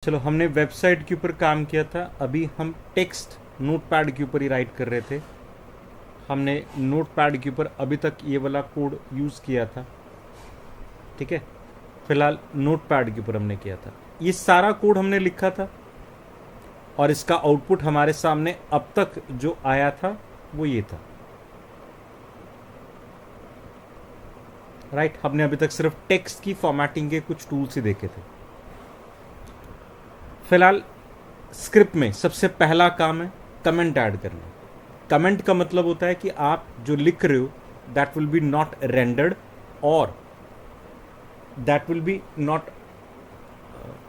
चलो, हमने वेबसाइट के ऊपर काम किया था, अभी हम टेक्स्ट नोटपैड के ऊपर ही राइट कर रहे थे। हमने नोटपैड के ऊपर अभी तक ये वाला कोड यूज़ किया था, ठीक है। फिलहाल नोटपैड के ऊपर हमने किया था, ये सारा कोड हमने लिखा था और इसका आउटपुट हमारे सामने अब तक जो आया था वो ये था, राइट। हमने अभी तक सिर्फ टेक्स्ट की फॉर्मेटिंग के कुछ टूल्स ही देखे थे। फिलहाल स्क्रिप्ट में सबसे पहला काम है कमेंट ऐड करना। कमेंट का मतलब होता है कि आप जो लिख रहे हो that will be not rendered, और that will be not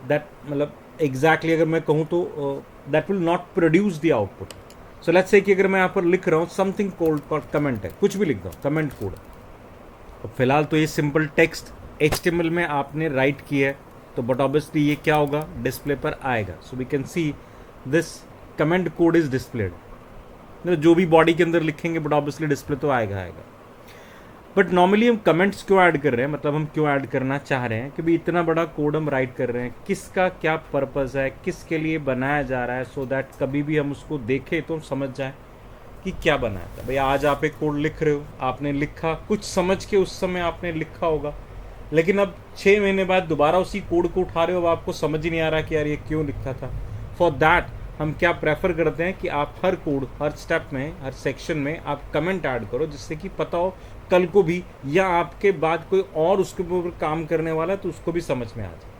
that, मतलब एग्जैक्टली अगर मैं कहूँ तो that will not produce the output. So let's say कि अगर मैं यहाँ पर लिख रहा हूँ समथिंग कोड कॉल्ड कमेंट है, कुछ भी लिख दो कमेंट कोड। अब फिलहाल तो ये सिंपल टेक्स्ट HTML में आपने राइट किया है, तो बट ऑब्वियसली ये क्या होगा, डिस्प्ले पर आएगा। So we can see this comment code is displayed. जो भी बॉडी के अंदर लिखेंगे बट ऑब्वियसली डिस्प्ले तो आएगा। बट नॉर्मली हम कमेंट्स क्यों ऐड कर रहे हैं, मतलब हम क्यों ऐड करना चाह रहे हैं कि भाई इतना बड़ा कोड हम राइट कर रहे हैं, किसका क्या पर्पस है, किसके लिए बनाया जा रहा है, सो दैट कभी भी हम उसको देखें तो हम समझ जाए कि क्या बनाया था। भाई आज आप एक कोड लिख रहे हो, आपने लिखा कुछ समझ के, उस समय आपने लिखा होगा, लेकिन अब 6 महीने बाद दोबारा उसी कोड को उठा रहे हो, अब आपको समझ ही नहीं आ रहा कि यार ये क्यों लिखा था। फॉर दैट हम क्या प्रेफर करते हैं कि आप हर कोड, हर स्टेप में, हर सेक्शन में आप कमेंट ऐड करो, जिससे कि पता हो कल को भी या आपके बाद कोई और उसके ऊपर काम करने वाला है तो उसको भी समझ में आ जाए।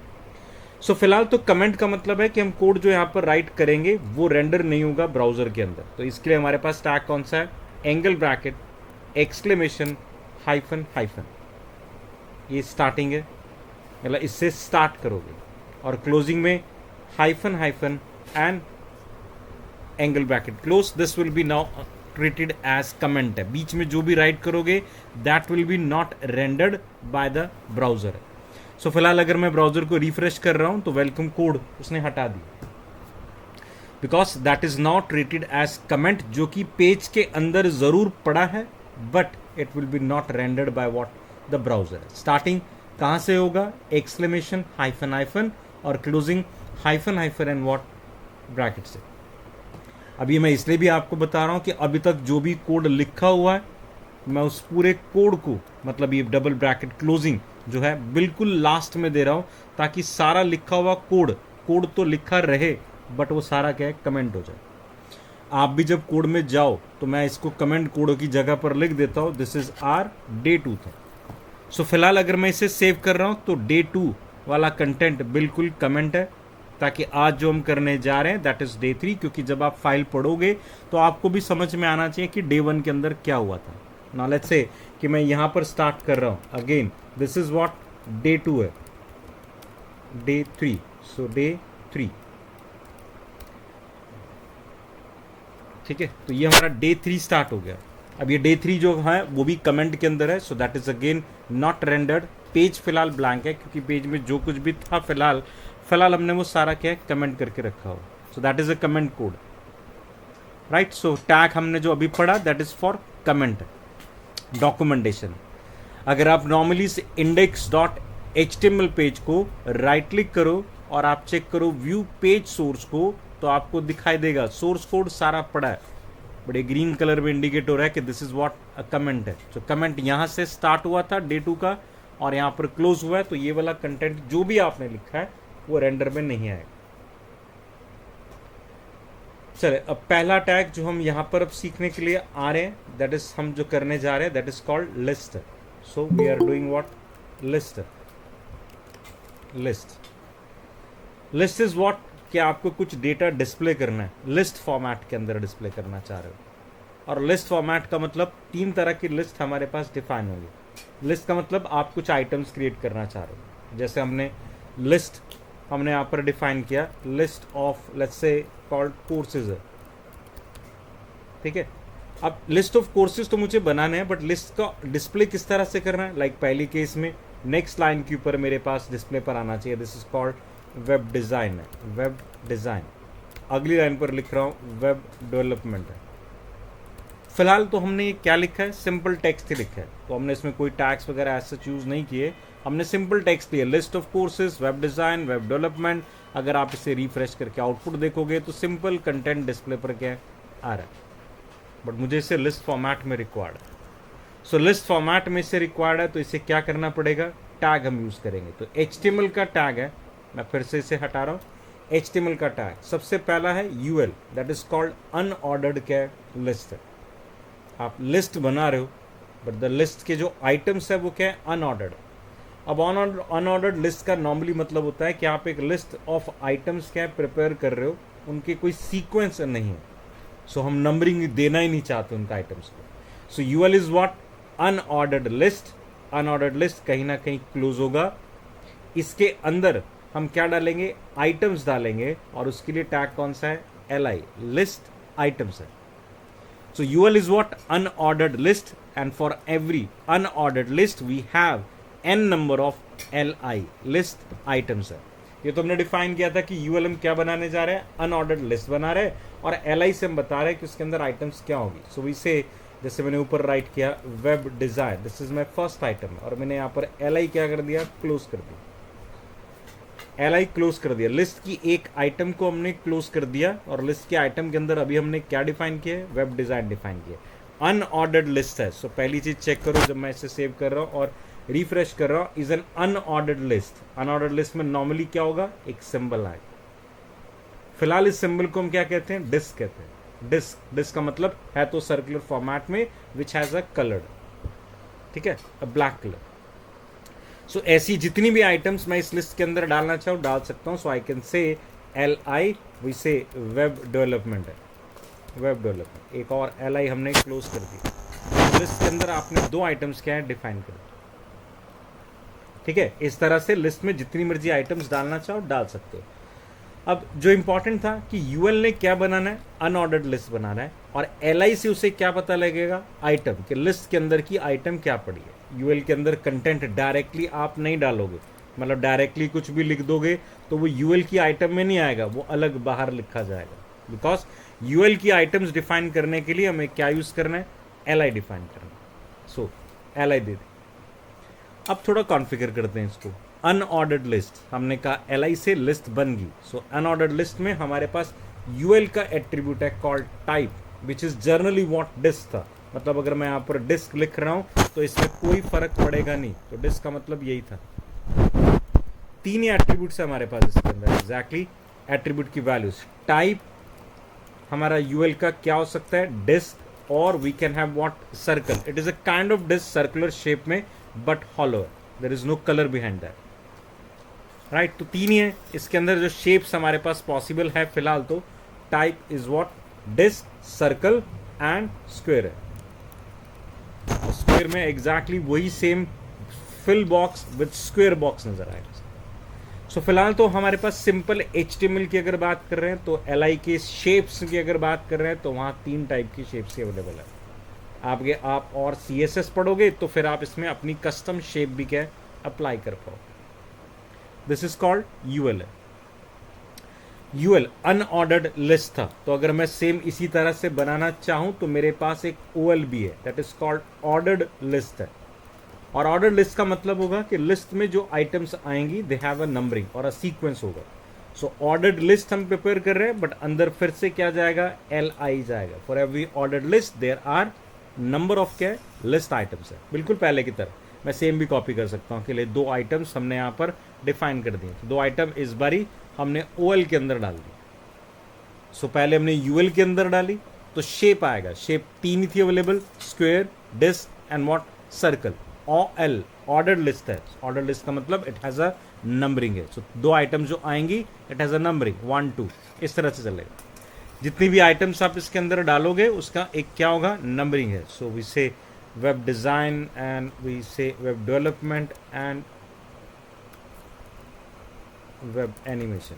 सो फिलहाल तो कमेंट का मतलब है कि हम कोड जो यहाँ पर राइट करेंगे वो रेंडर नहीं होगा ब्राउजर के अंदर। तो इसके लिए हमारे पास टैग कौन सा है, angle bracket exclamation hyphen hyphen, ये स्टार्टिंग है, मतलब इससे स्टार्ट करोगे, और क्लोजिंग में hyphen hyphen and angle bracket close. This will be now treated as comment है। बीच में जो भी राइट करोगे that will be not rendered by the browser. So फिलहाल अगर मैं ब्राउजर को रिफ्रेश कर रहा हूं तो वेलकम कोड उसने हटा दी, because that is not treated as comment, जो कि पेज के अंदर जरूर पड़ा है but it will be not rendered by what the browser. Starting कहां से होगा, एक्सक्लेमेशन हाइफन हाइफन, और closing hyphen hyphen and what bracket से। अभी मैं इसलिए भी आपको बता रहा हूं कि अभी तक जो भी कोड लिखा हुआ है मैं उस पूरे कोड को, मतलब ये डबल ब्रैकेट क्लोजिंग जो है बिल्कुल लास्ट में दे रहा हूं, ताकि सारा लिखा हुआ कोड तो लिखा रहे बट वो सारा क्या है, कमेंट हो जाए। आप भी जब कोड में जाओ तो मैं इसको कमेंट कोड की जगह पर लिख देता हूं, दिस इज आर डे 2 था। सो फिलहाल अगर मैं इसे सेव कर रहा हूं तो डे 2 वाला कंटेंट बिल्कुल कमेंट है, ताकि आज जो हम करने जा रहे हैं दैट इज डे 3, क्योंकि जब आप फाइल पढ़ोगे तो आपको भी समझ में आना चाहिए कि डे 1 के अंदर क्या हुआ था। नाउ लेट्स से कि मैं यहां पर स्टार्ट कर रहा हूं, again this is what day 2 है, डे 3, सो डे 3, ठीक है। तो ये हमारा डे 3 स्टार्ट हो गया। अब ये डे 3 जो है वो भी कमेंट के अंदर है, so that is again not rendered. Page फिलहाल ब्लैंक है क्योंकि पेज में जो कुछ भी था फिलहाल हमने वो सारा क्या है, कमेंट करके रखा हो। सो that is a comment code, right. So tag हमने जो अभी पढ़ा that is for comment. Documentation, अगर आप नॉर्मली इस index.html पेज को राइट क्लिक करो और आप चेक करो व्यू पेज सोर्स को, तो आपको दिखाई देगा सोर्स कोड सारा पड़ा है, बड़े ग्रीन कलर में इंडिकेट हो रहा है कि this is what a comment है। तो कमेंट यहां से स्टार्ट हुआ था डे 2 का और यहां पर क्लोज हुआ है, तो ये वाला कंटेंट जो भी आपने लिखा है वो रेंडर में नहीं आएगा। चले, अब पहला टैग जो हम यहां पर अब सीखने के लिए आ रहे हैं, दैट इज हम जो करने जा रहे हैं that is called list. So we are doing what, list. List is what, कि आपको कुछ डेटा डिस्प्ले करना है, लिस्ट फॉर्मेट के अंदर डिस्प्ले करना चाह रहे हो। और लिस्ट फॉर्मेट का मतलब 3 तरह की लिस्ट हमारे पास डिफाइन होगी। लिस्ट का मतलब आप कुछ आइटम्स क्रिएट करना चाह रहे हो, जैसे हमने लिस्ट हमने यहाँ पर डिफाइन किया, list of let's say called courses है, ठीक है। अब लिस्ट ऑफ कोर्सेज तो मुझे बनाने हैं, बट लिस्ट का डिस्प्ले किस तरह से करना है, लाइक पहली केस में नेक्स्ट लाइन के ऊपर मेरे पास डिस्प्ले पर आना चाहिए, this is called web design है, वेब डिज़ाइन। अगली लाइन पर लिख रहा हूँ वेब डेवलपमेंट है। फिलहाल तो हमने ये क्या लिखा है, सिंपल टेक्स्ट ही लिखा है, तो हमने इसमें कोई टैग्स वगैरह ऐसा चूज नहीं किए। हमने सिंपल टेक्स्ट लिया, list of courses, web design, web development. अगर आप इसे रिफ्रेश करके आउटपुट देखोगे तो सिंपल कंटेंट डिस्प्ले पर क्या आ रहा है, बट मुझे इसे लिस्ट फॉर्मेट में रिक्वायर्ड है। सो लिस्ट फॉर्मेट में इसे रिक्वायर्ड है तो इसे क्या करना पड़ेगा, टैग हम यूज़ करेंगे। तो HTML का टैग है, मैं फिर से इसे हटा रहा हूँ। HTML का टैग सबसे पहला है UL, that is called unordered क्या लिस्ट है। आप लिस्ट बना रहे हो बट द लिस्ट के जो आइटम्स है वो क्या है, अनऑर्डर्ड। अब अनऑर्डर्ड लिस्ट का नॉर्मली मतलब होता है कि आप एक लिस्ट ऑफ आइटम्स क्या प्रिपेयर कर रहे हो, उनके कोई सीक्वेंस नहीं है। सो हम नंबरिंग देना ही नहीं चाहते उनका आइटम्स को। सो UL is what, unordered list. Unordered list कहीं ना कहीं क्लोज होगा। इसके अंदर हम क्या डालेंगे, आइटम्स डालेंगे, और उसके लिए टैग कौन सा है, LI, लिस्ट आइटम्स है। So UL is what, unordered list, and for every unordered list we have n number of LI, list items है। ये तो हमने डिफाइन किया था कि UL हम क्या बनाने जा रहे हैं, अनऑर्डर्ड लिस्ट बना रहे हैं, और LI से हम बता रहे हैं कि उसके अंदर आइटम्स क्या होगी। सो वी से, जैसे मैंने ऊपर राइट किया web design, this is my first item, और मैंने यहाँ पर LI क्या कर दिया, क्लोज कर दिया। LI क्लोज कर दिया, लिस्ट की एक आइटम को हमने क्लोज कर दिया, और लिस्ट के आइटम के अंदर अभी हमने क्या डिफाइन किया है, वेब डिजाइन डिफाइन किया। अनऑर्डर्ड लिस्ट है। सो पहली चीज चेक करो, जब मैं इसे सेव कर रहा हूँ और रिफ्रेश कर रहा हूँ, is an unordered list. Unordered list में नॉर्मली क्या होगा, एक सिंबल आए। फिलहाल इस सिंबल को हम क्या कहते हैं, डिस्क कहते हैं। डिस्क का मतलब है तो सर्कुलर फॉर्मेट में, विच हैज अ कलर्ड, ठीक है, अ ब्लैक कलर। सो ऐसी जितनी भी आइटम्स मैं इस लिस्ट के अंदर डालना चाहूँ डाल सकता हूँ। So I can say LI, we say web development है, वेब डेवलपमेंट। एक और LI हमने क्लोज कर दी। लिस्ट के अंदर आपने दो आइटम्स क्या है, डिफाइन कर, ठीक है। इस तरह से लिस्ट में जितनी मर्जी आइटम्स डालना चाहो डाल सकते हो। अब जो इंपॉर्टेंट था कि UL ने क्या बनाना है, अनऑर्डर्ड लिस्ट बनाना है, और LI से उसे क्या पता लगेगा, आइटम कि लिस्ट के अंदर की आइटम क्या पड़ी है। UL के अंदर कंटेंट डायरेक्टली आप नहीं डालोगे, मतलब डायरेक्टली कुछ भी लिख दोगे तो वो UL की आइटम में नहीं आएगा, वो अलग बाहर लिखा जाएगा। बिकॉज UL की आइटम्स डिफाइन करने के लिए हमें क्या यूज करना है, LI डिफाइन करना है। सो LI दे दी। अब थोड़ा कॉन्फ़िगर करते हैं इसको। अनऑर्डर्ड लिस्ट, हमने कहा LI से लिस्ट बन गई। सो अनऑर्डर्ड लिस्ट में हमारे पास UL का एट्रीब्यूट है called type, which is generally what disc था। मतलब अगर मैं यहाँ पर डिस्क लिख रहा हूँ तो इसमें कोई फर्क पड़ेगा नहीं, तो डिस्क का मतलब यही था। तीन ही एट्रीब्यूट्स है हमारे पास इसके अंदर, एग्जैक्टली एट्रीब्यूट की वैल्यूज। टाइप हमारा UL का क्या हो सकता है, डिस्क, और we can have what, circle. It is a kind of disc, circular shape में but hollow, there is no colour behind that, right. तो तीन ही है इसके अंदर जो शेप्स हमारे पास पॉसिबल है फिलहाल। तो type is what, disc, circle and square है। स्क्वायर में एग्जैक्टली वही same fill box with square box नजर आएगा। सो फिलहाल तो हमारे पास सिंपल HTML की अगर बात कर रहे हैं तो LI के शेप्स की अगर बात कर रहे हैं तो वहाँ तीन टाइप की शेप्स ही अवेलेबल है। आप और CSS पढ़ोगे तो फिर आप इसमें अपनी कस्टम शेप भी क्या अप्लाई कर पाओ। This is called UL। UL unordered list था, तो अगर मैं सेम इसी तरह से बनाना चाहूं तो मेरे पास एक OL भी है, that is called ordered list है। और ऑर्डर लिस्ट का मतलब होगा कि लिस्ट में जो आइटम्स आएंगी दे हैव अ नंबरिंग और अ सीक्वेंस होगा। सो ऑर्डर्ड लिस्ट हम प्रिपेयर कर रहे हैं, बट अंदर फिर से क्या जाएगा, LI जाएगा। For every ordered list there are number of क्या लिस्ट आइटम्स है, बिल्कुल पहले की तरह। मैं सेम भी कॉपी कर सकता हूँ, के लिए दो आइटम्स हमने यहाँ पर डिफाइन कर दिए। दो आइटम इस बारी हमने OL के अंदर डाल दी। सो पहले हमने UL के अंदर डाली तो शेप आएगा, शेप तीन ही थी available, square, disc and what, circle. OL ordered list है। ऑर्डर्ड लिस्ट का मतलब इट हैज अ नंबरिंग है। सो दो आइटम जो आएंगी इट हैज अ नंबरिंग 1 2, इस तरह से चलेगा। जितनी भी आइटम्स आप इसके अंदर डालोगे उसका एक क्या होगा, नंबरिंग है। So we say web design and we say web development and web animation,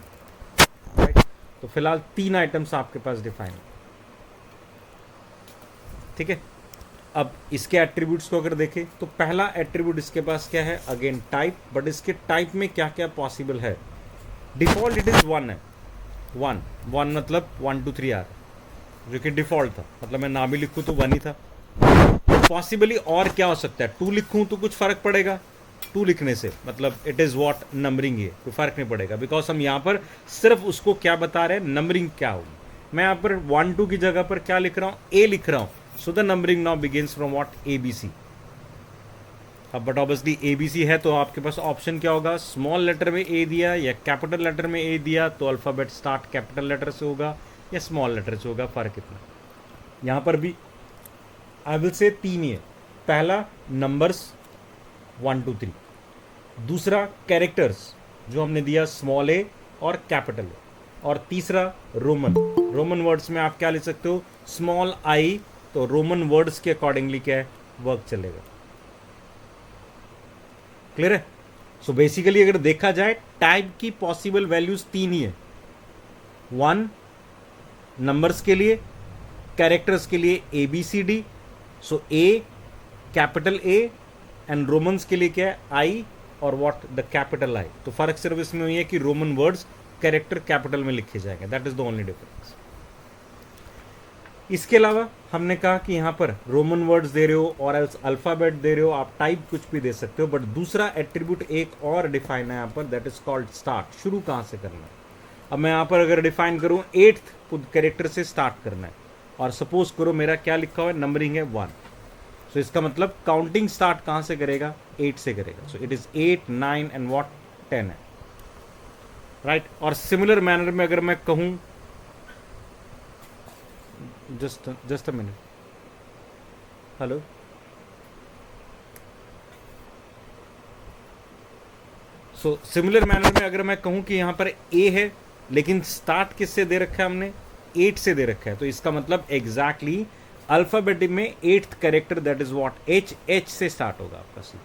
right. तो फिलहाल तीन आइटम्स आपके पास डिफाइन, ठीक है। अब इसके एट्रीब्यूट्स को अगर देखें तो पहला एट्रीब्यूट इसके पास क्या है, अगेन टाइप, बट इसके टाइप में क्या क्या पॉसिबल है। डिफॉल्ट इट इज 1 है, 1 मतलब 1 2 3 आर, जो कि डिफॉल्ट था, मतलब मैं नाम ही लिखूं तो 1 ही था। पॉसिबली और क्या हो सकता है, 2 लिखूं तो कुछ फर्क पड़ेगा, टू लिखने से, मतलब इट इज़ वॉट नंबरिंग है, कोई फर्क नहीं पड़ेगा, बिकॉज हम यहाँ पर सिर्फ उसको क्या बता रहे हैं, नंबरिंग क्या होगी। मैं यहाँ पर 1 2 की जगह पर क्या लिख रहा हूँ, ए लिख रहा हूँ, so the numbering now begins from what, A B C. अब but obviously A B C है तो आपके पास ऑप्शन क्या होगा, स्मॉल लेटर में ए दिया या कैपिटल लेटर में ए दिया तो अल्फ़ाबेट स्टार्ट कैपिटल लेटर से होगा या स्मॉल लेटर से होगा, फ़र्क इतना। यहाँ पर भी आई विल से 3 ही है, पहला नंबर्स 1 2 3, दूसरा कैरेक्टर्स जो हमने दिया स्मॉल ए और कैपिटल ए, और तीसरा रोमन। रोमन वर्ड्स में आप क्या लिख सकते हो, स्मॉल आई, तो रोमन वर्ड्स के अकॉर्डिंगली क्या है वर्क चलेगा। क्लियर है? सो बेसिकली अगर देखा जाए टाइप की पॉसिबल वैल्यूज 3 ही है, 1 नंबर्स के लिए, कैरेक्टर्स के लिए A B C D, so A capital A, and romans के लिए क्या है, आई और व्हाट द कैपिटल आई। तो फर्क सिर्फ इसमें हुई है कि रोमन वर्ड्स कैरेक्टर कैपिटल में लिखे जाएंगे, that is the only difference. इसके अलावा हमने कहा कि यहाँ पर रोमन वर्ड्स दे रहे हो और एल्स अल्फाबेट दे रहे हो, आप टाइप कुछ भी दे सकते हो, बट दूसरा एट्रीब्यूट एक और डिफाइन है यहाँ पर, दैट इज कॉल्ड स्टार्ट, शुरू कहाँ से करना है। अब मैं यहाँ पर अगर डिफाइन करूँ 8th कैरेक्टर से स्टार्ट करना है, और सपोज करो मेरा क्या लिखा हुआ है, नंबरिंग है 1, सो इसका मतलब काउंटिंग स्टार्ट कहाँ से करेगा, 8 से करेगा, so it is 8 9 and what 10 है, राइट। और सिमिलर मैनर में अगर मैं कहूँ, just a minute, hello, so similar manner में अगर मैं कहूं कि यहां पर ए है लेकिन स्टार्ट किससे दे रखा है हमने, 8 से दे रखा है, तो इसका मतलब एग्जैक्टली अल्फाबेटिक में 8th character that is what, H से स्टार्ट होगा आपका सी।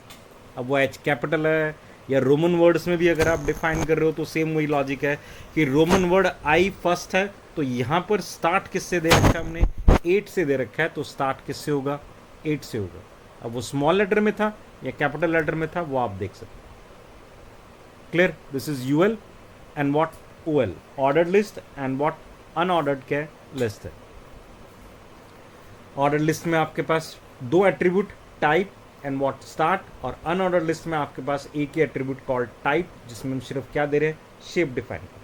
अब वो एच कैपिटल है या रोमन वर्ड्स में भी अगर आप डिफाइन कर रहे हो तो सेम वही लॉजिक है कि रोमन वर्ड आई फर्स्ट है, तो यहां पर स्टार्ट किससे दे रखा है हमने, 8 से दे रखा है, तो स्टार्ट किससे होगा, 8 से होगा। अब वो स्मॉल लेटर में था या कैपिटल लेटर में था वो आप देख सकते। Clear? This is UL and what OL, ordered list and what unordered क्या लिस्ट है। ऑर्डर्ड लिस्ट में आपके पास 2 attribute, type and what start, और अनऑर्डर्ड लिस्ट में आपके पास एक ही एट्रीब्यूट कॉल्ड टाइप, जिसमें हम सिर्फ क्या दे रहे हैं, शेप डिफाइन कर।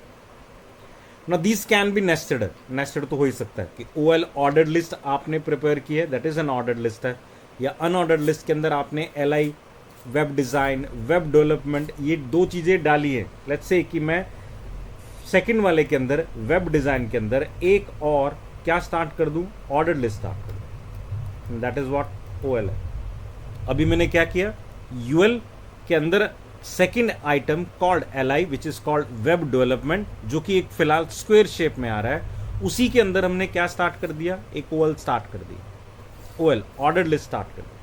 Now these can be nested, nested तो हो ही सकता है कि OL ऑर्डर्ड लिस्ट आपने प्रिपेयर की है, that is an ordered list है, या अनऑर्डर्ड लिस्ट के अंदर आपने LI web design, web development, ये 2 चीज़ें डाली हैं। लेट्स से कि मैं सेकंड वाले के अंदर वेब डिज़ाइन के अंदर एक और क्या स्टार्ट कर दूं, ऑर्डर्ड लिस्ट स्टार्ट कर दूं, दैट इज व्हाट OL है। अभी मैंने क्या किया, UL के अंदर second item called LI which is called web development, जो कि एक फिलहाल स्क्वायर शेप में आ रहा है, उसी के अंदर हमने क्या स्टार्ट कर दिया, एक OL स्टार्ट कर दिया, OL ऑर्डर्ड लिस्ट स्टार्ट कर दिया।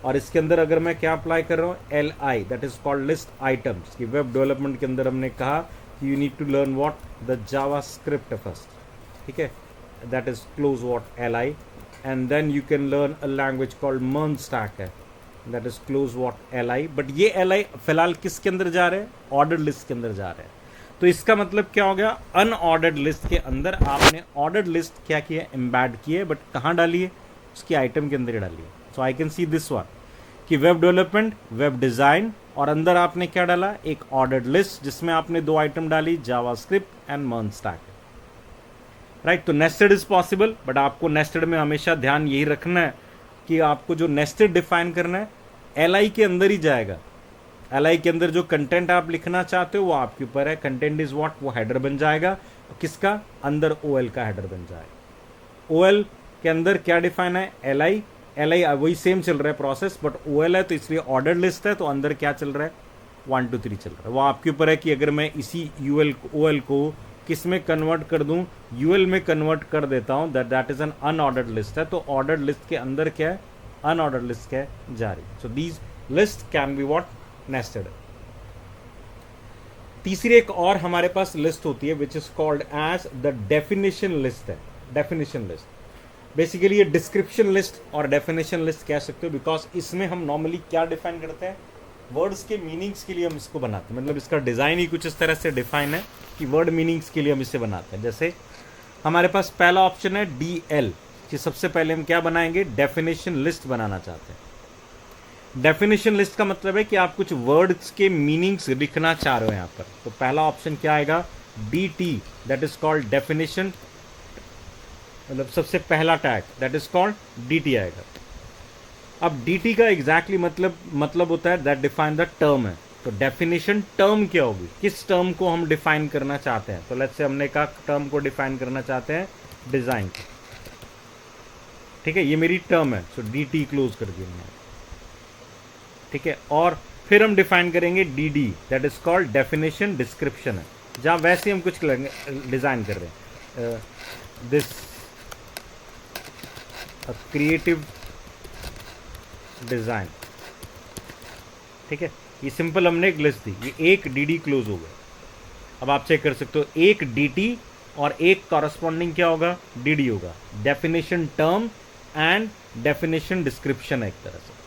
और इसके अंदर अगर मैं क्या अप्लाई कर रहा हूँ, LI that is called list items, की वेब डेवलपमेंट के अंदर हमने कहा कि you need to learn what the JavaScript first, ठीक है, that is close what LI, and then you can learn a language called MERN stack है, that is close what LI, but ये LI फिलहाल किसके अंदर जा रहे हैं, ऑर्डर्ड लिस्ट के अंदर जा रहे हैं। तो इसका मतलब क्या हो गया, अनऑर्डर्ड लिस्ट के अंदर आपने ऑर्डर्ड लिस्ट क्या किया, एम्बेड किए, बट कहाँ डाली है, उसकी आइटम के अंदर ही डाली है। So I can see this one कि वेब डेवलपमेंट, वेब डिज़ाइन, और अंदर आपने क्या डाला, एक ऑर्डर्ड लिस्ट जिसमें आपने 2 आइटम डाली, JavaScript and MERN stack, right. तो नेस्टेड इज पॉसिबल, बट आपको नेस्टेड में हमेशा ध्यान यही रखना है कि आपको जो नेस्टेड डिफाइन करना है LI के अंदर ही जाएगा। LI के अंदर जो कंटेंट आप लिखना चाहते हो वो आपके ऊपर है, कंटेंट इज व्हाट, वो हेडर बन जाएगा, किसका, अंदर OL का हेडर बन जाएगा। OL के अंदर क्या डिफाइन है, LI वही सेम चल रहा है प्रोसेस, बट OL है तो इसलिए ऑर्डर लिस्ट है, तो अंदर क्या चल रहा है, 1 2 3 चल रहा है। वो आपके ऊपर है कि अगर मैं इसी OL को किस में कन्वर्ट कर दूं, UL में कन्वर्ट कर देता हूं, that is an unordered list है, तो ऑर्डर्ड लिस्ट के अंदर क्या है, अनऑर्डर्ड लिस्ट क्या है, जारी। So these list can be what, nested. तीसरी एक और हमारे पास लिस्ट होती है which is called as the definition list है। डेफिनेशन लिस्ट बेसिकली ये डिस्क्रिप्शन लिस्ट और डेफिनेशन लिस्ट कह सकते हो, बिकॉज इसमें हम नॉर्मली क्या डिफाइन करते हैं, वर्ड्स के मीनिंग्स के लिए हम इसको बनाते हैं, मतलब इसका डिज़ाइन ही कुछ इस तरह से डिफाइन है कि वर्ड मीनिंग्स के लिए हम इसे बनाते हैं। जैसे हमारे पास पहला ऑप्शन है DL, कि सबसे पहले हम क्या बनाएंगे, डेफिनेशन लिस्ट बनाना चाहते हैं। डेफिनेशन लिस्ट का मतलब है कि आप कुछ वर्ड्स के मीनिंग्स लिखना चाह रहे हो यहां पर। तो पहला ऑप्शन क्या आएगा, D T, that is called definition, मतलब सबसे पहला tag that is called D T आएगा। अब डी टी का एग्जैक्टली मतलब होता है दैट डिफाइन द टर्म है। तो डेफिनेशन टर्म क्या होगी, किस टर्म को हम डिफाइन करना चाहते हैं। तो लेट्स से हमने कहा टर्म को डिफाइन करना चाहते हैं डिजाइन, ठीक है, ये मेरी टर्म है, सो डी टी क्लोज कर दिया मैंने, ठीक है। और फिर हम डिफाइन करेंगे D D, that is called definition description है, जहां वैसे हम कुछ डिजाइन कर रहे हैं, दिस क्रिएटिव डिजाइन, ठीक है। ये सिंपल हमने एक लिस्ट दी, ये एक डी डी क्लोज हो गया। अब आप चेक कर सकते हो, एक डी टी और एक कॉरस्पॉन्डिंग क्या होगा, डी डी होगा। Definition term and definition description है एक तरह से।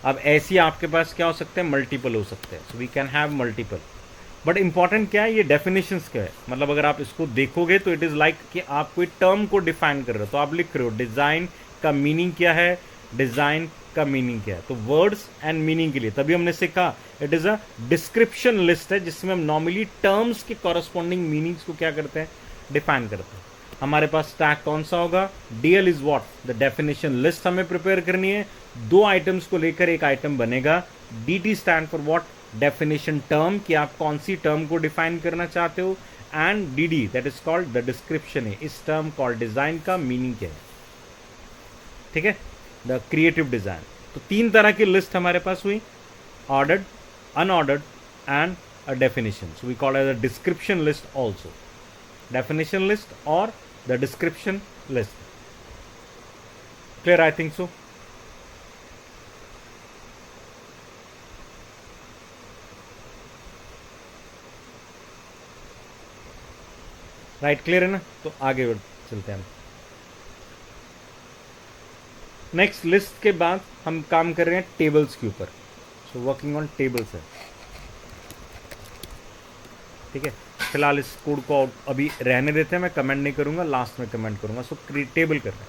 अब ऐसी आपके पास क्या हो सकते हैं, मल्टीपल हो सकते हैं, so we can have multiple. But important क्या है, ये डेफिनेशंस क्या है, मतलब अगर आप इसको देखोगे तो इट इज़ लाइक कि आप कोई टर्म को डिफाइन कर रहे हो। तो आप लिख रहे हो डिज़ाइन का मीनिंग क्या है, डिज़ाइन का मीनिंग क्या है। तो वर्ड्स एंड मीनिंग के लिए तभी हमने से कहा it is a description list है, जिसमें हम नॉर्मली टर्म्स के कॉरस्पॉन्डिंग मीनिंग्स को क्या करते हैं, डिफाइन करते हैं। हमारे पास टैग कौन सा होगा, DL is what, the definition list हमें प्रिपेयर करनी है। दो आइटम्स को लेकर एक आइटम बनेगा। D stand for what, definition term, कि आप कौन सी टर्म को डिफाइन करना चाहते हो, and D D that is called the description है, इस टर्म कॉल्ड डिजाइन का मीनिंग क्या है, ठीक है, द क्रिएटिव डिजाइन। तो तीन तरह की लिस्ट हमारे पास हुई, ordered, unordered and a definition. So we call as a description list also, definition list or the description list. Clear? I think so. Right, clear है ना। तो आगे चलते हैं हम। नेक्स्ट लिस्ट के बाद हम काम कर रहे हैं टेबल्स के ऊपर। सो वर्किंग ऑन टेबल्स है, ठीक है। फिलहाल इस कोड को अभी रहने देते हैं, मैं कमेंट नहीं करूंगा, लास्ट में कमेंट करूंगा। सो टेबल कर रहे हैं।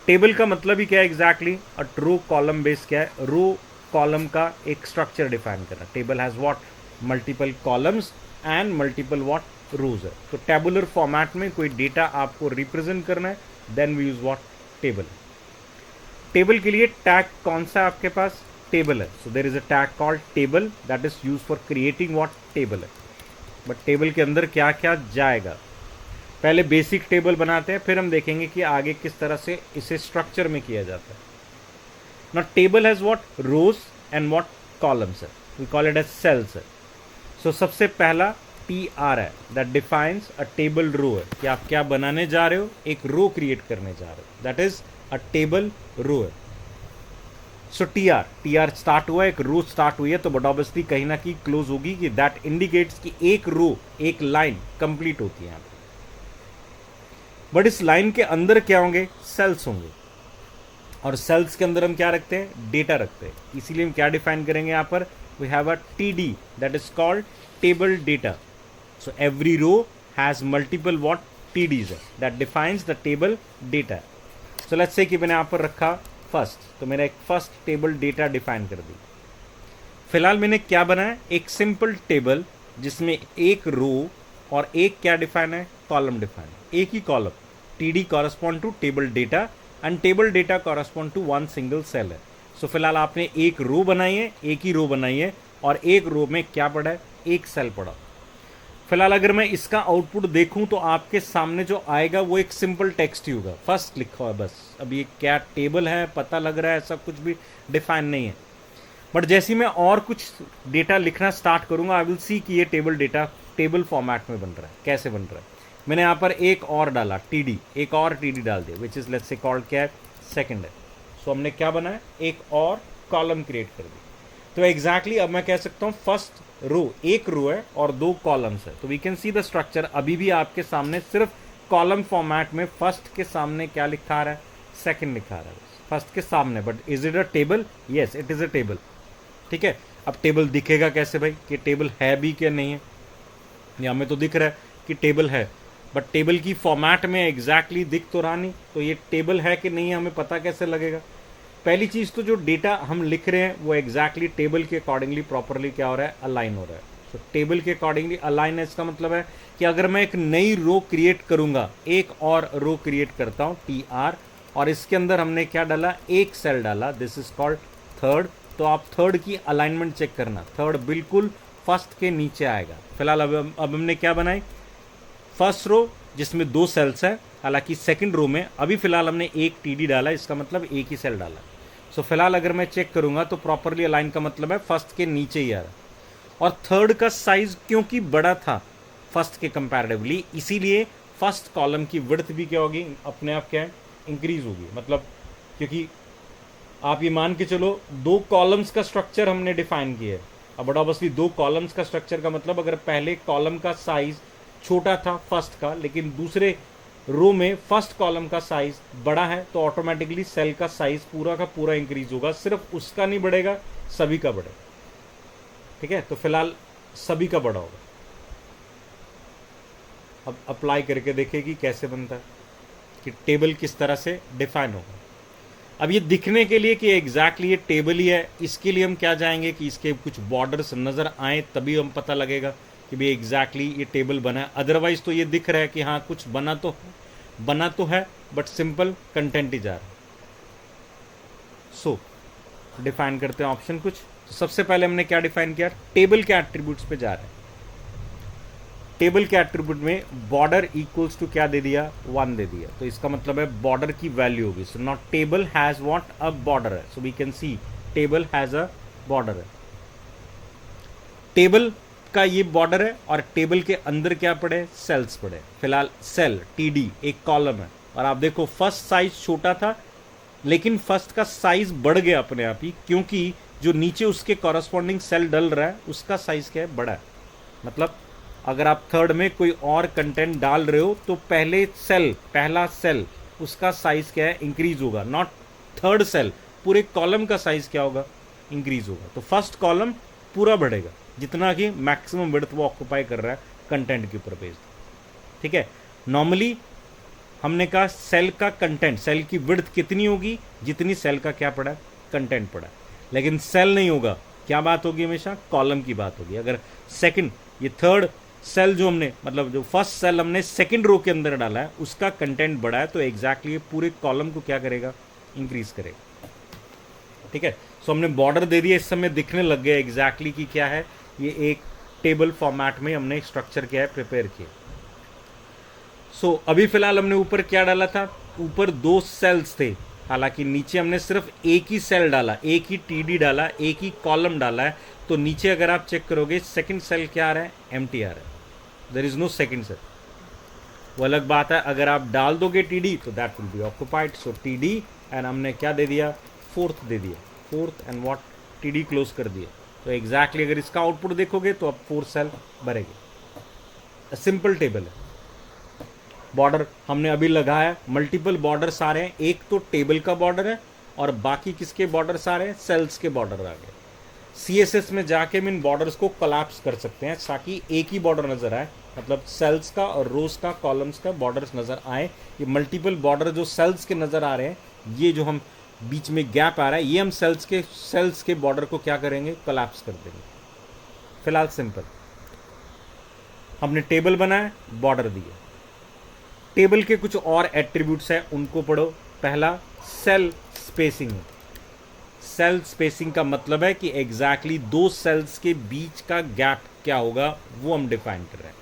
टेबल का मतलब ही क्या है exactly, a row column base क्या है, रो कॉलम का एक स्ट्रक्चर डिफाइन करना। Table has what, multiple columns and multiple what rows है। तो टेबुलर फॉर्मेट में कोई डेटा आपको रिप्रेजेंट करना है, then we use what, table. Table के लिए टैग कौन सा है आपके पास, टेबल है। So there is a tag called table that is use for creating what, table है। बट टेबल के अंदर क्या क्या जाएगा, पहले बेसिक टेबल बनाते हैं, फिर हम देखेंगे कि आगे किस तरह से इसे स्ट्रक्चर में किया जाता है। ना table has what, rows and what, columns है, we call it as cells है। सो सबसे पहला टी आर है, that defines a table row है, कि आप क्या बनाने जा रहे हो, एक रो क्रिएट करने जा रहे हो, that is a table row है। सो टी आर स्टार्ट हुआ, एक रो स्टार्ट हुई है, तो बट ऑब्वियसली कहीं ना कहीं क्लोज होगी, कि दैट इंडिकेट्स कि एक रो, एक लाइन कंप्लीट होती है यहाँ पे। बट इस लाइन के अंदर क्या होंगे, सेल्स होंगे, और सेल्स के अंदर हम क्या रखते हैं, डेटा रखते हैं। इसीलिए हम क्या डिफाइन करेंगे यहाँ पर, we have a T D that is called table data. So every row has multiple what, T Ds है, that defines the table data. So let's say कि मैंने यहाँ पर रखा फर्स्ट, तो मैंने एक फर्स्ट टेबल डेटा डिफाइन कर दी। फिलहाल मैंने क्या बनाया, एक सिंपल टेबल जिसमें एक रो और एक क्या डिफाइन है, कॉलम डिफाइन, एक ही column, T D correspond to table data and table data correspond to one single cell है। सो फिलहाल आपने एक रो बनाई है, एक ही रो बनाई है, और एक रो में क्या पड़ा है, एक सेल पड़ा। फिलहाल अगर मैं इसका आउटपुट देखूं तो आपके सामने जो आएगा वो एक सिंपल टेक्स्ट ही होगा, फर्स्ट लिखा हुआ है बस। अब ये क्या टेबल है पता लग रहा है, ऐसा कुछ भी डिफाइन नहीं है। बट जैसे ही मैं और कुछ डेटा लिखना स्टार्ट करूंगा, आई विल सी कि ये टेबल डेटा टेबल फॉर्मेट में बन रहा है, कैसे बन रहा है। मैंने यहाँ पर एक और डाला, टी डी, एक और टी डी डाल दिया, which is let's say called क्या है, सेकेंड है। सो हमने क्या बनाया, एक और कॉलम क्रिएट कर दी। तो एग्जैक्टली अब मैं कह सकता हूँ फर्स्ट रो, एक रो है और दो कॉलम्स है। तो we can see the structure, अभी भी आपके सामने सिर्फ कॉलम फॉर्मेट में फर्स्ट के सामने क्या लिखा रहा है, सेकंड लिखा रहा है फर्स्ट के सामने। But is it a table, yes it is a table, ठीक है। अब टेबल दिखेगा कैसे भाई, कि टेबल है भी क्या नहीं है, या हमें तो दिख रहा है कि टेबल है, बट टेबल की फॉर्मेट में एग्जैक्टली दिख तो रहा नहीं। तो ये टेबल है कि नहीं है हमें पता कैसे लगेगा, पहली चीज तो जो डेटा हम लिख रहे हैं वो एग्जैक्टली टेबल के अकॉर्डिंगली प्रॉपरली क्या हो रहा है, अलाइन हो रहा है। तो टेबल के अकॉर्डिंगली अलाइन है, इसका मतलब है कि अगर मैं एक नई रो क्रिएट करूंगा, एक और रो क्रिएट करता हूं TR, और इसके अंदर हमने क्या डाला, एक सेल डाला, दिस इज कॉल्ड थर्ड। तो आप थर्ड की अलाइनमेंट चेक करना, थर्ड बिल्कुल फर्स्ट के नीचे आएगा। फिलहाल अब हमने क्या बनाई, फर्स्ट रो जिसमें 2 सेल्स है, हालांकि सेकंड रो में अभी फिलहाल हमने एक TD डाला, इसका मतलब एक ही सेल डाला। सो फिलहाल अगर मैं चेक करूंगा तो प्रॉपरली अलाइन का मतलब है फर्स्ट के नीचे ही आ रहा है। और थर्ड का साइज क्योंकि बड़ा था फर्स्ट के कंपैरेटिवली, इसीलिए फर्स्ट कॉलम की विड्थ भी क्या होगी, अपने आप क्या है, इंक्रीज होगी। मतलब क्योंकि आप ये मान के चलो 2 कॉलम्स का स्ट्रक्चर हमने डिफाइन किया है। अब बट ऑब्वियसली 2 कॉलम्स का स्ट्रक्चर का मतलब अगर पहले कॉलम का साइज छोटा था फर्स्ट का, लेकिन दूसरे रो में फर्स्ट कॉलम का साइज बड़ा है, तो ऑटोमेटिकली सेल का साइज पूरा का पूरा इंक्रीज होगा। सिर्फ उसका नहीं बढ़ेगा, सभी का बढ़ेगा। ठीक है, तो फिलहाल सभी का बड़ा होगा। अब अप्लाई करके देखिए कि कैसे बनता है, कि टेबल किस तरह से डिफाइन होगा। अब ये दिखने के लिए कि एग्जैक्टली ये टेबल ही है, इसके लिए हम क्या जाएंगे कि इसके कुछ बॉर्डर्स नज़र आए, तभी हम पता लगेगा कि भाई एग्जैक्टली ये टेबल बना है। अदरवाइज तो ये दिख रहा है कि हाँ कुछ बना तो है, बट सिंपल कंटेंट ही जा रहा है। सो डिफाइन करते हैं ऑप्शन कुछ। तो सबसे पहले हमने क्या डिफाइन किया, टेबल के एट्रीब्यूट्स पे जा रहे हैं। टेबल के एट्रीब्यूट में बॉर्डर इक्वल्स टू क्या दे दिया, 1 दे दिया। तो इसका मतलब है बॉर्डर की वैल्यू होगी। So not table has what, a border है। So we can see table has a border है। टेबल का ये बॉर्डर है और टेबल के अंदर क्या पड़े, सेल्स पड़े। फिलहाल सेल TD एक कॉलम है, और आप देखो फर्स्ट साइज छोटा था, लेकिन फर्स्ट का साइज बढ़ गया अपने आप ही, क्योंकि जो नीचे उसके कॉरस्पॉन्डिंग सेल डल रहा है उसका साइज क्या है, बड़ा है। मतलब अगर आप थर्ड में कोई और कंटेंट डाल रहे हो तो पहला सेल उसका साइज क्या है, इंक्रीज होगा। नॉट थर्ड सेल, पूरे कॉलम का साइज क्या होगा, इंक्रीज होगा। तो फर्स्ट कॉलम पूरा बढ़ेगा, जितना कि मैक्सिमम विड्थ वो ऑक्यूपाई कर रहा है कंटेंट के ऊपर बेस्ड। ठीक है, नॉर्मली हमने कहा सेल का कंटेंट, सेल की विड्थ कितनी होगी, जितनी सेल का क्या पड़ा है, कंटेंट पड़ा है। लेकिन सेल नहीं होगा, क्या बात होगी, हमेशा कॉलम की बात होगी। अगर सेकंड, ये थर्ड सेल जो हमने, मतलब जो फर्स्ट सेल हमने सेकंड रो के अंदर डाला है उसका कंटेंट बढ़ा है, तो एग्जैक्टली ये पूरे कॉलम को क्या करेगा, इंक्रीज करेगा। ठीक है, सो हमने बॉर्डर दे दिया, इस समय दिखने लग गया एग्जैक्टली कि क्या है, ये एक टेबल फॉर्मेट में हमने स्ट्रक्चर क्या है, प्रिपेयर किया। सो अभी फिलहाल हमने ऊपर क्या डाला था, ऊपर 2 सेल्स थे, हालांकि नीचे हमने सिर्फ एक ही सेल डाला, एक ही TD डाला, एक ही कॉलम डाला है। तो नीचे अगर आप चेक करोगे सेकंड सेल क्या आ रहा है, एम्प्टी आ रहा है, there is no second cell. वो अलग बात है, अगर आप डाल दोगे TD तो that will B occupied. So TD and हमने क्या दे दिया, फोर्थ दे दिया, fourth and what, TD close कर दिया। तो एग्जैक्टली अगर इसका आउटपुट देखोगे तो अब 4 सेल भरेगी। सिंपल टेबल है। बॉर्डर हमने अभी लगाया, मल्टीपल बॉर्डर्स आ रहे हैं, एक तो टेबल का बॉर्डर है और बाकी किसके बॉर्डर्स आ रहे हैं, सेल्स के बॉर्डर आ गए। CSS में जाके हम इन बॉर्डर्स को कोलैप्स कर सकते हैं ताकि एक ही बॉर्डर नजर आए, मतलब सेल्स का और रोज का, कॉलम्स का बॉर्डर्स नजर आए। ये मल्टीपल बॉर्डर जो सेल्स के नजर आ रहे हैं, ये जो हम बीच में गैप आ रहा है, ये हम सेल्स के बॉर्डर को क्या करेंगे, कोलैप्स कर देंगे। फिलहाल सिंपल, हमने टेबल बनाया, बॉर्डर दिया। टेबल के कुछ और एट्रीब्यूट्स हैं, उनको पढ़ो। पहला सेल स्पेसिंग है। सेल स्पेसिंग का मतलब है कि एग्जैक्टली 2 सेल्स के बीच का गैप क्या होगा, वो हम डिफाइन कर रहे हैं।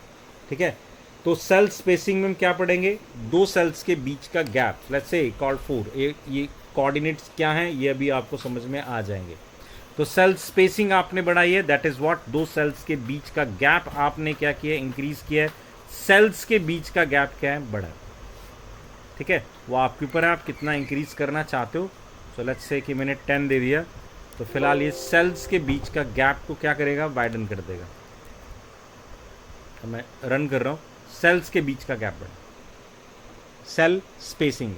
ठीक है, तो सेल स्पेसिंग में हम क्या पढ़ेंगे, 2 सेल्स के बीच का गैप, लेट्स से कॉल्ड 4, ये कोऑर्डिनेट्स क्या हैं ये अभी आपको समझ में आ जाएंगे। तो सेल स्पेसिंग आपने बढ़ाई है, दैट इज व्हाट, 2 सेल्स के बीच का गैप आपने क्या किया, इंक्रीज किया है। सेल्स के बीच का गैप क्या है, बढ़ा। ठीक है, वो आपके ऊपर है, आप कितना इंक्रीज करना चाहते हो। सो लेट्स से कि मैंने 10 दे दिया, तो फिलहाल ये सेल्स के बीच का गैप को क्या करेगा, वाइडन कर देगा। तो मैं रन कर रहा हूँ, सेल्स के बीच का गैप बढ़ा, सेल स्पेसिंग।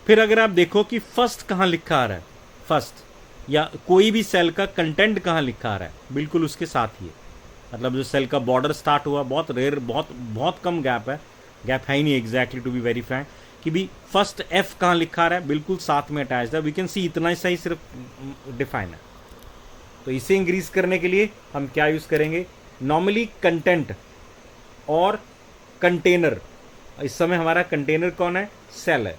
फिर अगर आप देखो कि फर्स्ट कहाँ लिखा आ रहा है, फर्स्ट या कोई भी सेल का कंटेंट कहाँ लिखा आ रहा है, बिल्कुल उसके साथ ही है। मतलब जो सेल का बॉर्डर स्टार्ट हुआ, बहुत रेयर, बहुत कम गैप है ही नहीं exactly, to be very frank. कि भी फर्स्ट एफ कहाँ लिखा रहा है, बिल्कुल साथ में अटैच है, वी कैन सी इतना ही सही सिर्फ डिफाइन है। तो इसे इंक्रीज करने के लिए हम क्या यूज करेंगे, नॉर्मली कंटेंट और कंटेनर, इस समय हमारा कंटेनर कौन है, सेल है,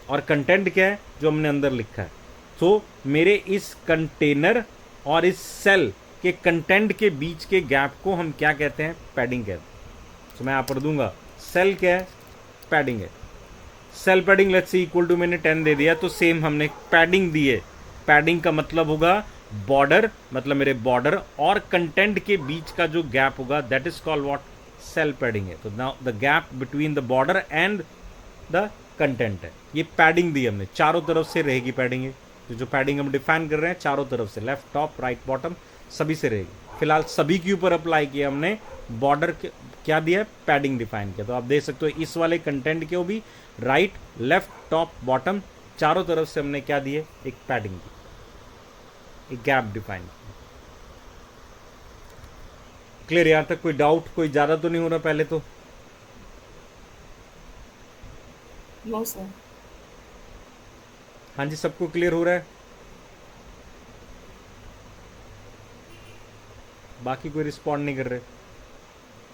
और कंटेंट क्या है, जो हमने अंदर लिखा है। तो मेरे इस कंटेनर और इस सेल के कंटेंट के बीच के गैप को हम क्या कहते हैं, पैडिंग कहते हैं। तो मैं यहाँ पर दूंगा सेल क्या है, पैडिंग है। Cell padding let's say equal to मैंने 10 दे दिया, तो सेम हमने पैडिंग दी है। पैडिंग का मतलब होगा बॉर्डर, मतलब मेरे बॉर्डर और कंटेंट के बीच का जो गैप होगा, that is called what, cell padding है। तो now the gap between the border and the content है, ये पैडिंग दी हमने, चारों तरफ से रहेगी पैडिंग है। तो जो पैडिंग हम डिफाइन कर रहे हैं चारों तरफ से, लेफ्ट टॉप राइट बॉटम सभी से रहेगी। फिलहाल सभी के ऊपर अप्लाई किया हमने, बॉर्डर क्या दिया है, पैडिंग डिफाइन किया। तो आप देख सकते हो इस वाले कंटेंट के भी राइट लेफ्ट टॉप बॉटम चारों तरफ से हमने क्या दिए, एक पैडिंग दी, एक गैप डिफाइन किया। क्लियर, यहां तक कोई डाउट, कोई ज्यादा तो नहीं हो रहा पहले तो? No sir. हाँ जी, सबको क्लियर हो रहा है? बाकी कोई रिस्पॉन्ड नहीं कर रहे?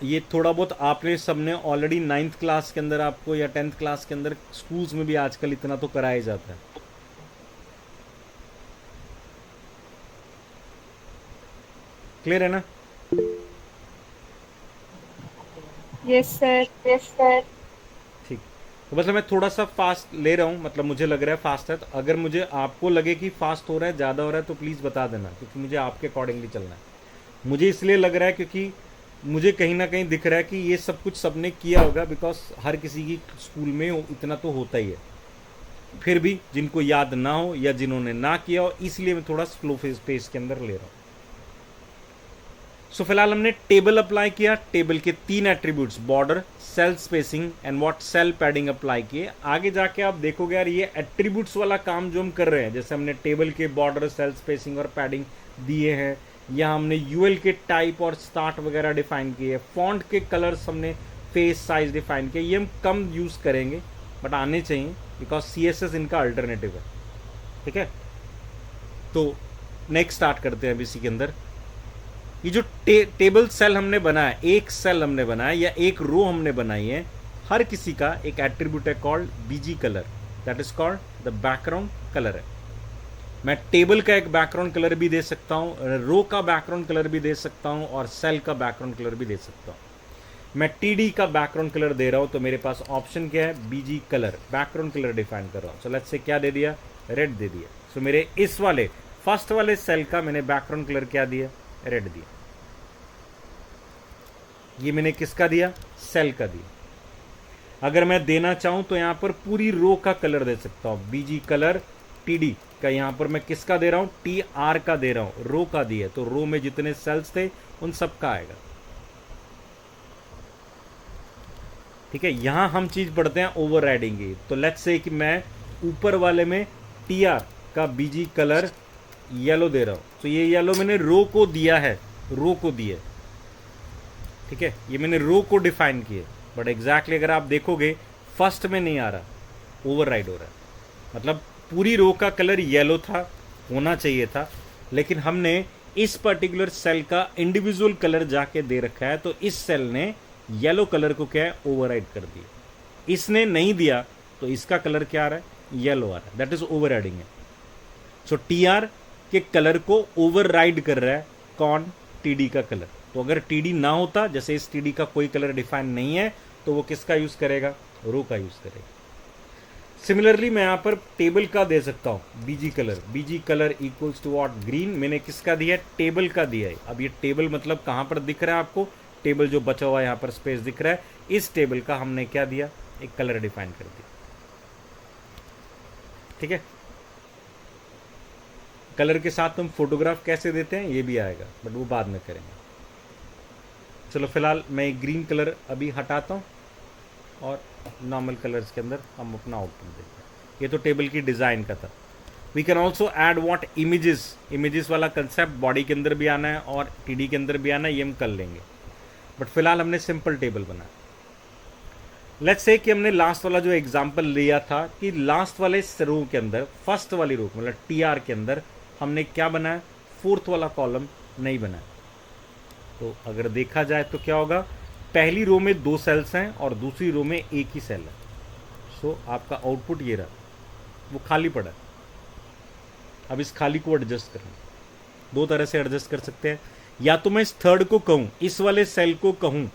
ये थोड़ा बहुत आपने सबने ऑलरेडी 9th क्लास के अंदर आपको या 10th क्लास के अंदर स्कूल्स में भी आजकल इतना तो कराया जाता है। क्लियर है ना? Yes sir. Yes sir. ठीक, तो मतलब मैं थोड़ा सा फास्ट ले रहा हूँ, मतलब मुझे लग रहा है फास्ट है, तो अगर मुझे आपको लगे कि फास्ट हो रहा है, ज़्यादा हो रहा है, तो प्लीज़ बता देना, क्योंकि मुझे आपके अकॉर्डिंगली चलना है। मुझे इसलिए लग रहा है क्योंकि मुझे कहीं ना कहीं दिख रहा है कि ये सब कुछ सबने किया होगा, बिकॉज हर किसी की स्कूल में इतना तो होता ही है। फिर भी जिनको याद ना हो या जिन्होंने ना किया हो, इसलिए मैं थोड़ा स्लो पेस के अंदर ले रहा हूँ। सो फिलहाल हमने टेबल अप्लाई किया, टेबल के 3 attributes, border, cell spacing and what, cell padding apply किए। आगे जाके आप देखोगे यार ये एट्रीब्यूट्स वाला काम जो हम कर रहे हैं, जैसे हमने टेबल के बॉर्डर, सेल स्पेसिंग और पैडिंग दिए हैं, या हमने यूएल के टाइप और स्टार्ट वगैरह डिफाइन किए, फॉन्ट के कलर्स हमने, फेस साइज डिफाइन किया, ये हम कम यूज करेंगे बट आने चाहिए, बिकॉज सीएसएस इनका अल्टरनेटिव है। ठीक है, तो नेक्स्ट स्टार्ट करते हैं अब इसी के अंदर। ये जो टेबल सेल हमने बनाया, एक सेल हमने बनाया या एक रो हमने बनाई है, हर किसी का एक एट्रीब्यूट है called BG colour, that is called the background colour है। मैं टेबल का एक बैकग्राउंड कलर भी दे सकता हूं, रो का बैकग्राउंड कलर भी दे सकता हूं, और सेल का बैकग्राउंड कलर भी दे सकता हूं। मैं टीडी का बैकग्राउंड कलर दे रहा हूं, तो मेरे पास ऑप्शन क्या है, BG colour, background colour define कर रहा हूं। सो लेट्स से क्या दे दिया, रेड दे दिया। सो मेरे इस वाले फर्स्ट वाले सेल का मैंने बैकग्राउंड कलर क्या दिया, रेड दिया। ये मैंने किसका दिया, सेल का दिया। अगर मैं देना चाहूं तो यहां पर पूरी रो का कलर दे सकता हूं, बीजी कलर टीडी का, यहां पर मैं किसका दे रहा हूं, टी आर का दे रहा हूं, रो का दिया, तो रो में जितने सेल्स थे उन सब का आएगा। ठीक है, यहां हम चीज पढ़ते हैं ओवरराइडिंग की। तो लेट्स से कि मैं ऊपर वाले में टी आर का बीजी कलर येलो दे रहा हूं, तो ये येलो मैंने रो को दिया है, रो को दिया। ठीक है, ये मैंने रो को डिफाइन किया, बट एग्जैक्टली अगर आप देखोगे फर्स्ट में नहीं आ रहा, ओवरराइड हो रहा है। मतलब पूरी रो का कलर येलो था, होना चाहिए था, लेकिन हमने इस पर्टिकुलर सेल का इंडिविजुअल कलर जाके दे रखा है, तो इस सेल ने येलो कलर को क्या है, ओवरराइड कर दिया। इसने नहीं दिया तो इसका कलर क्या आ रहा है, येलो आ रहा है, दैट इज ओवरराइडिंग है। सो टीआर के कलर को ओवरराइड कर रहा है कौन, टीडी का कलर। तो अगर टीडी ना होता, जैसे इस टीडी का कोई कलर डिफाइन नहीं है, तो वो किसका यूज करेगा, रो का यूज करेगा। सिमिलरली मैं यहां पर टेबल का दे सकता हूं, BG colour, BG colour equals to what, green. मैंने किसका दिया है, टेबल का दिया है। अब ये टेबल मतलब कहां पर दिख रहा है आपको, टेबल जो बचा हुआ यहां पर स्पेस दिख रहा है, इस टेबल का हमने क्या दिया, एक कलर डिफाइन कर दिया। ठीक है, कलर के साथ हम फोटोग्राफ कैसे देते हैं ये भी आएगा, बट वो बाद में करेंगे। चलो फिलहाल मैं ग्रीन कलर अभी हटाता हूँ और नॉर्मल कलर्स के अंदर हम अपना आउटपुट देखते हैं। ये तो टेबल की डिज़ाइन का था। We can also add what, images. Images वाला कंसेप्ट बॉडी के अंदर भी आना है और टीडी के अंदर भी आना है, ये हम कर लेंगे, बट फिलहाल हमने सिंपल टेबल बनाया। लेट्स से कि हमने लास्ट वाला जो एग्जांपल लिया था कि लास्ट वाले रो के अंदर, फर्स्ट वाली रो मतलब टी आर के अंदर हमने क्या बनाया, फोर्थ वाला कॉलम नहीं बनाया। तो अगर देखा जाए तो क्या होगा, पहली रो में 2 सेल्स हैं और दूसरी रो में एक ही सेल है। सो आपका आउटपुट ये रहा, वो खाली पड़ा है। अब इस खाली को एडजस्ट करना, 2 तरह से एडजस्ट कर सकते हैं। या तो मैं इस थर्ड को कहूं, इस वाले सेल को कहूं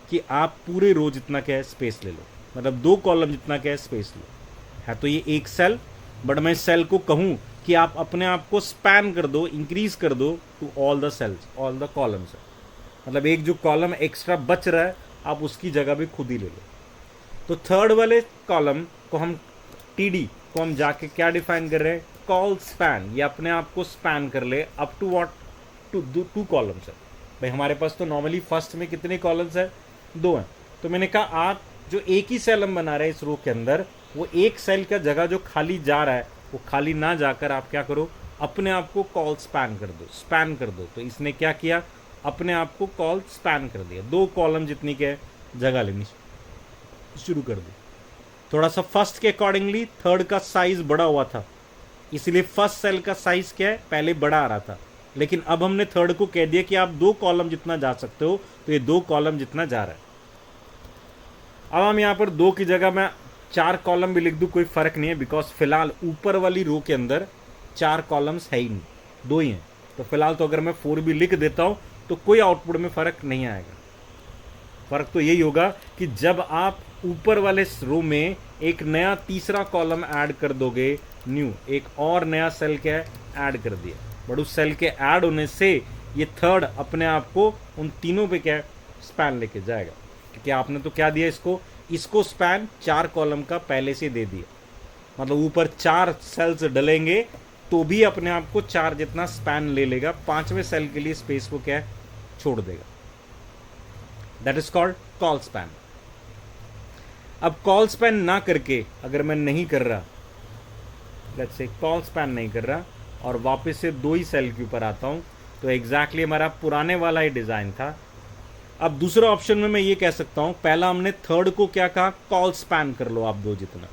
कि आप पूरे रो जितना क्या है स्पेस ले लो, मतलब 2 कॉलम जितना क्या है स्पेस लो, है तो ये एक सेल, बट मैं इस सेल को कहूं कि आप अपने आप को स्पैन कर दो, इंक्रीज कर दो to all the cells, all the columns, मतलब एक जो कॉलम एक्स्ट्रा बच रहा है आप उसकी जगह भी खुद ही ले लो। तो थर्ड वाले कॉलम को हम, टीडी को हम जाके क्या डिफाइन कर रहे हैं, कॉल स्पैन, ये अपने आप को स्पैन कर ले up to what, to 2 columns है। भाई हमारे पास तो नॉर्मली फर्स्ट में कितने कॉलम्स है, 2 हैं। तो मैंने कहा आप जो एक ही सेल हम बना रहे हैं इस रो के अंदर, वो एक सेल का जगह जो खाली जा रहा है वो खाली ना जाकर आप क्या करो, अपने आप को कॉल स्पैन कर दो, स्पैन कर दो। तो इसने क्या किया, अपने आप को कॉल स्पैन कर दिया, 2 कॉलम जितनी क्या जगह लेनी शुरू कर दी। थोड़ा सा फर्स्ट के अकॉर्डिंगली थर्ड का साइज बड़ा हुआ था, इसलिए फर्स्ट सेल का साइज क्या है, पहले बड़ा आ रहा था, लेकिन अब हमने थर्ड को कह दिया कि आप 2 कॉलम जितना जा सकते हो, तो ये 2 कॉलम जितना जा रहा है। अब हम यहाँ पर 2 की जगह मैं 4 कॉलम भी लिख दूं, कोई फर्क नहीं है, बिकॉज फिलहाल ऊपर वाली रो के अंदर 4 कॉलम्स है ही नहीं, 2 ही हैं। तो फिलहाल तो अगर मैं 4 भी लिख देता हूं तो कोई आउटपुट में फर्क नहीं आएगा। फर्क तो यही होगा कि जब आप ऊपर वाले रो में एक नया तीसरा कॉलम ऐड कर दोगे, न्यू एक और नया सेल क्या ऐड कर दिया, बट उस सेल के ऐड होने से ये थर्ड अपने आप को उन तीनों पे क्या स्पैन लेके जाएगा, क्योंकि आपने तो क्या दिया इसको स्पैन 4 कॉलम का पहले से दे दिया, मतलब ऊपर 4 सेल्स डलेंगे तो भी अपने आप को 4 जितना स्पैन ले लेगा, 5वें सेल के लिए स्पेस को क्या छोड़ देगा। That is called call span. अब कॉल स्पैन ना करके अगर मैं नहीं कर रहा, लेट्स से कॉल स्पैन नहीं कर रहा और वापस से 2 ही सेल के ऊपर आता हूं, तो एग्जैक्टली हमारा पुराने वाला ही डिजाइन था। अब दूसरा ऑप्शन में मैं ये कह सकता हूं, पहला हमने थर्ड को क्या कहा, कॉल स्पैन कर लो आप 2 जितना।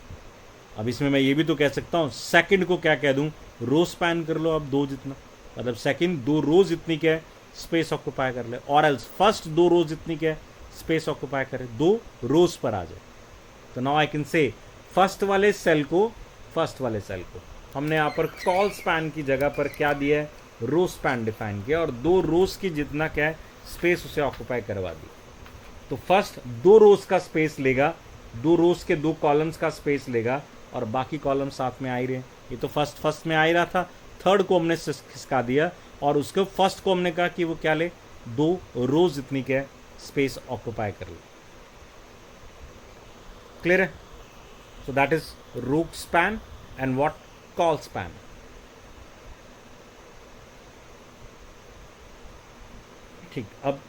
अब इसमें मैं ये भी तो कह सकता हूं, सेकंड को क्या कह दूं, रो स्पैन कर लो आप 2 जितना, मतलब सेकंड 2 रोज जितनी क्या है स्पेस ऑक्यूपाई कर ले, और एल्स फर्स्ट 2 रोज जितनी क्या है स्पेस ऑक्यूपाई करे, 2 रोज पर आ जाए। तो नाउ आई कैन से फर्स्ट वाले सेल को हमने यहाँ पर कॉल स्पैन की जगह पर क्या दिया है, रो स्पैन डिफाइन किया, और 2 रोज की जितना क्या है स्पेस उसे ऑक्यूपाई करवा दी। तो फर्स्ट 2 रोज का स्पेस लेगा, 2 रोज के 2 कॉलम्स का स्पेस लेगा, और बाकी कॉलम साथ में आ ही रहे। ये तो फर्स्ट में आ ही रहा था, थर्ड को हमने खिसका दिया और उसके फर्स्ट को हमने कहा कि वो क्या ले, 2 रोज जितनी क्या स्पेस ऑक्यूपाई कर ले। क्लियर है? So that is row span and what, col span. ठीक, अब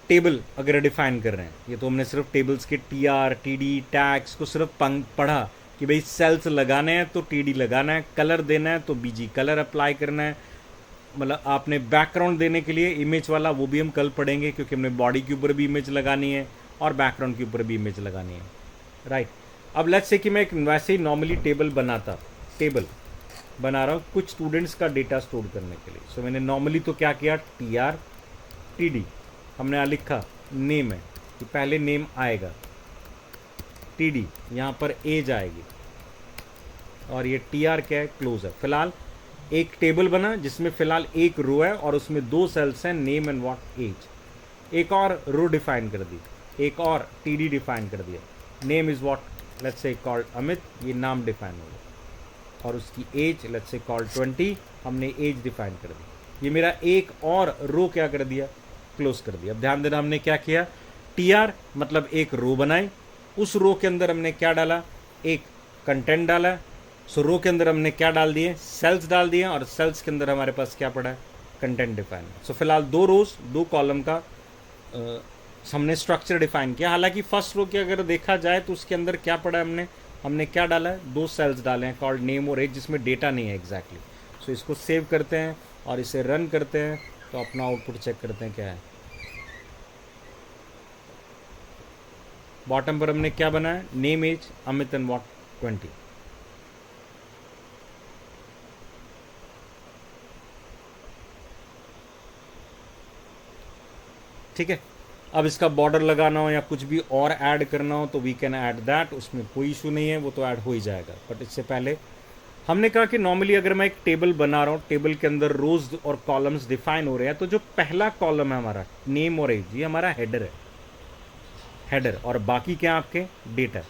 टेबल अगर डिफाइन कर रहे हैं, ये तो हमने सिर्फ टेबल्स के टीआर, टीडी, टैग्स को सिर्फ पढ़ा कि भाई सेल्स लगाने हैं तो टीडी लगाना है, कलर देना है तो बीजी कलर अप्लाई करना है, मतलब आपने बैकग्राउंड देने के लिए इमेज वाला वो भी हम कल पढ़ेंगे, क्योंकि हमने बॉडी के ऊपर भी इमेज लगानी है और बैकग्राउंड के ऊपर भी इमेज लगानी है, राइट। अब लेट्स से कि मैं एक वैसे ही नॉर्मली टेबल बना रहा हूँ कुछ स्टूडेंट्स का डेटा स्टोर करने के लिए। सो मैंने नॉर्मली तो क्या किया, टी आर टी डी, हमने यहाँ लिखा नेम है कि पहले नेम आएगा, टी डी यहाँ पर एज आएगी, और ये टी आर क्या है, क्लोज है। फिलहाल एक टेबल बना जिसमें फिलहाल एक रो है और उसमें 2 सेल्स हैं, नेम एंड व्हाट एज। एक और रो डिफाइन कर दी, एक और टी डी डिफाइन कर दिया, name is what, let's say called Amit, ये नाम डिफाइन हो गया, और उसकी एज लेट्स से कॉल्ड 20, हमने एज डिफाइन कर दी। ये मेरा एक और रो क्या कर दिया, क्लोज कर दिया। अब ध्यान देना, हमने क्या किया, टी आर मतलब एक रो बनाई, उस रो के अंदर हमने क्या डाला, एक कंटेंट डाला। सो रो के अंदर हमने क्या डाल दिए, सेल्स डाल दिए, और सेल्स के अंदर हमारे पास क्या पड़ा है, कंटेंट डिफाइन। सो फिलहाल 2 रोज 2 कॉलम का हमने स्ट्रक्चर डिफाइन किया। हालांकि फर्स्ट रो के अगर देखा जाए तो उसके अंदर क्या पड़ा है, हमने क्या डाला है, 2 सेल्स डाले हैं कॉल्ड नेम और एज, जिसमें डेटा नहीं है एग्जैक्टली। सो इसको सेव करते हैं और इसे रन करते हैं, तो अपना आउटपुट चेक करते हैं क्या है। बॉटम पर हमने क्या बनाया, name as Amit and what 20। ठीक है, अब इसका बॉर्डर लगाना हो या कुछ भी और ऐड करना हो तो वी कैन ऐड दैट, उसमें कोई इशू नहीं है, वो तो ऐड हो ही जाएगा। बट इससे पहले हमने कहा कि नॉर्मली अगर मैं एक टेबल बना रहा हूँ, टेबल के अंदर रोज और कॉलम्स डिफाइन हो रहे हैं, तो जो पहला कॉलम है हमारा नेम और एज, ये हमारा हेडर है, हेडर, और बाकी क्या आपके डेटा।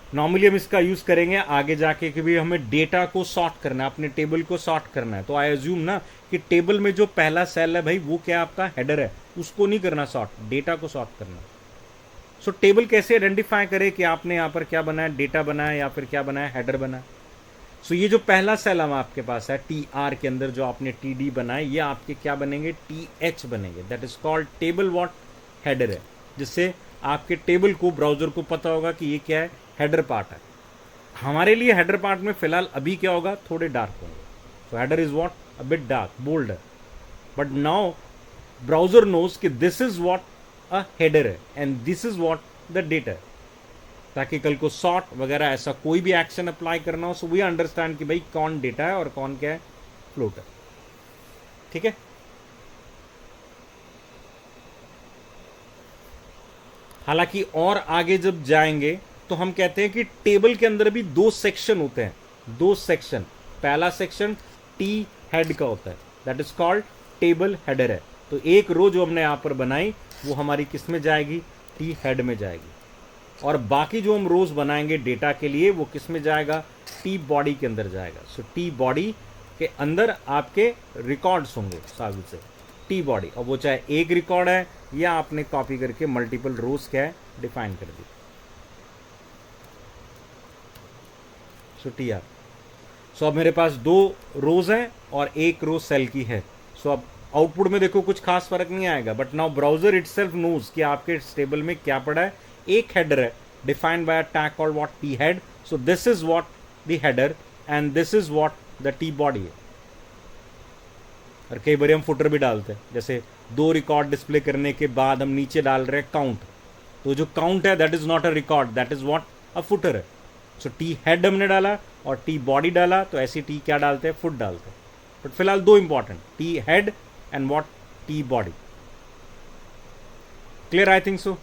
नॉर्मली हम इसका यूज करेंगे आगे जाके कि भी हमें डेटा को सॉर्ट करना है, अपने टेबल को सॉर्ट करना है, तो आई एज्यूम ना कि टेबल में जो पहला सेल है भाई वो क्या आपका हेडर है, उसको नहीं करना सॉर्ट, डेटा को सॉर्ट करना। सो टेबल कैसे आइडेंटिफाई करे कि आपने यहाँ पर क्या बनाया, डेटा बनाया या फिर क्या बनाया, हेडर बनाया। सो ये जो पहला सेल हम आपके पास है टी आर के अंदर, जो आपने टी डी बनाए, ये आपके क्या बनेंगे, टी एच बनेंगे, that is called table what header है, जिससे आपके टेबल को, ब्राउजर को पता होगा कि ये क्या है, हेडर पार्ट है। हमारे लिए हेडर पार्ट में फिलहाल अभी क्या होगा, थोड़े डार्क होंगे, so header is what a bit dark, bold है, बट नाउ ब्राउजर नोज कि this is what a header है and this is what the data है, ताकि कल को सॉर्ट वगैरह ऐसा कोई भी एक्शन अप्लाई करना हो, सो वी अंडरस्टैंड कि भाई कौन डेटा है और कौन क्या है, फ्लोट है। ठीक है, हालांकि और आगे जब जाएंगे तो हम कहते हैं कि टेबल के अंदर भी दो सेक्शन होते हैं, दो सेक्शन। पहला सेक्शन टी हेड का होता है, that is called table header है। तो एक रो जो हमने यहां पर बनाई वो हमारी किस में जाएगी, टी हेड में जाएगी, और बाकी जो हम रोज बनाएंगे डेटा के लिए वो किस में जाएगा, टी बॉडी के अंदर जाएगा। सो टी बॉडी के अंदर आपके रिकॉर्ड्स होंगे साबिल से, टी बॉडी, और वो चाहे एक रिकॉर्ड है या आपने कॉपी करके मल्टीपल रोज क्या है, डिफाइन कर दी। सो टी आर, सो अब मेरे पास दो रोज हैं और एक रो सेल की है। सो अब आउटपुट में देखो कुछ खास फर्क नहीं आएगा, but now browser itself knows कि आपके इस टेबल में क्या पड़ा है, एक हेडर है defined by a tag called what T head. So this is what the header and this is what the T body है। और कई बार हम फुटर भी डालते हैं, जैसे दो रिकॉर्ड डिस्प्ले करने के बाद हम नीचे डाल रहे हैं काउंट, तो जो काउंट है that is not a record, that is what a footer है। सो टी हेड हमने डाला और टी बॉडी डाला, तो ऐसी टी क्या डालते हैं, फुट डालते हैं। बट फिलहाल दो important, T head and what T body. Clear, I think so.